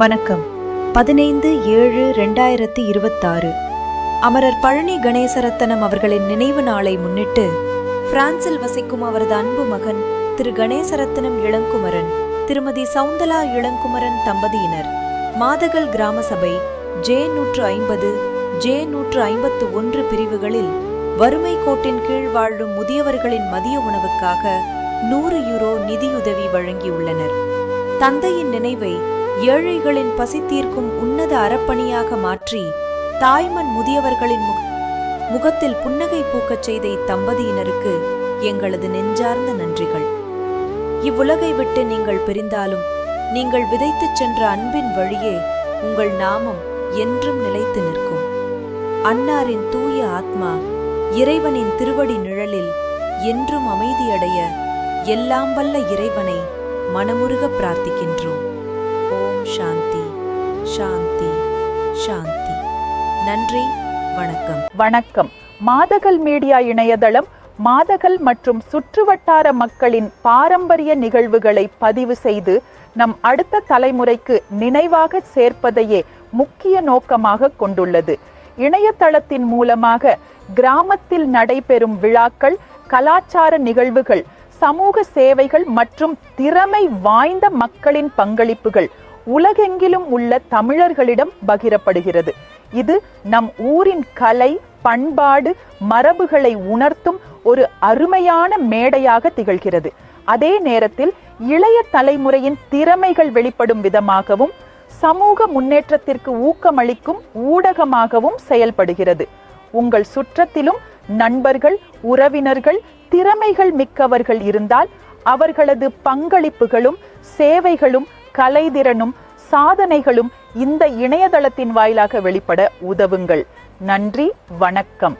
வணக்கம். 15/7/2026 அமரர் பழனி கணேசரத்னம் அவர்களின் நினைவு நாளை முன்னிட்டு பிரான்சில் வசிக்கும் அவரது அன்பு மகன் திரு கணேசரத்னம் இளங்குமரன், திருமதி சவுந்தலா இளங்குமரன் தம்பதியினர் மாதகல் கிராம சபை J150, J151 பிரிவுகளில் வறுமை கோட்டின் கீழ் வாழும் முதியவர்களின் மதிய உணவுக்காக 100 யூரோ நிதியுதவி வழங்கியுள்ளனர். தந்தையின் நினைவை ஏழைகளின் பசி தீர்க்கும் உன்னத அறப்பணியாக மாற்றி தாய்மண் முதியவர்களின் முகத்தில் புன்னகை பூக்கச் செய்த இத்தம்பதியினருக்கு எங்களது நெஞ்சார்ந்த நன்றிகள். இவ்வுலகை விட்டு நீங்கள் பிரிந்தாலும் நீங்கள் விதைத்துச் சென்ற அன்பின் வழியே உங்கள் நாமம் என்றும் நிலைத்து நிற்கும். அன்னாரின் தூய ஆத்மா இறைவனின் திருவடி நிழலில் என்றும் அமைதியடைய எல்லாம் வல்ல இறைவனை மனமுருக பிரார்த்திக்கின்றோம். ஓம் சாந்தி சாந்தி சாந்தி. நன்றி, வணக்கம். வணக்கம். மாதகல் மீடியா இணையதளம் மாதகல் மற்றும் சுற்றுவட்டார மக்களின் பாரம்பரிய நிகழ்வுகளை பதிவு செய்து நம் அடுத்த தலைமுறைக்கு நினைவாக சேர்ப்பதையே முக்கிய நோக்கமாக கொண்டுள்ளது. இணையதளத்தின் மூலமாக கிராமத்தில் நடைபெறும் விழாக்கள், கலாச்சார நிகழ்வுகள், சமூக சேவைகள் மற்றும் திறமை வாய்ந்த மக்களின் பங்களிப்புகள் உலகெங்கிலும் உள்ள தமிழர்களிடம் பகிரப்படுகிறது. இது நம் ஊரின் கலை, பண்பாடு, மரபுகளை உணர்த்தும் ஒரு அருமையான மேடையாக திகழ்கிறது. அதே நேரத்தில் இளைய தலைமுறையின் திறமைகள் வெளிப்படும் விதமாகவும் சமூக முன்னேற்றத்திற்கு ஊக்கமளிக்கும் ஊடகமாகவும் செயல்படுகிறது. உங்கள் சுற்றத்திலும் நண்பர்கள், உறவினர்கள், திறமைகள் மிக்கவர்கள் இருந்தால் அவர்களது பங்களிப்புகளும் சேவைகளும் கலைத்திறனும் சாதனைகளும் இந்த இணையதளத்தின் வாயிலாக வெளிப்பட உதவுங்கள். நன்றி, வணக்கம்.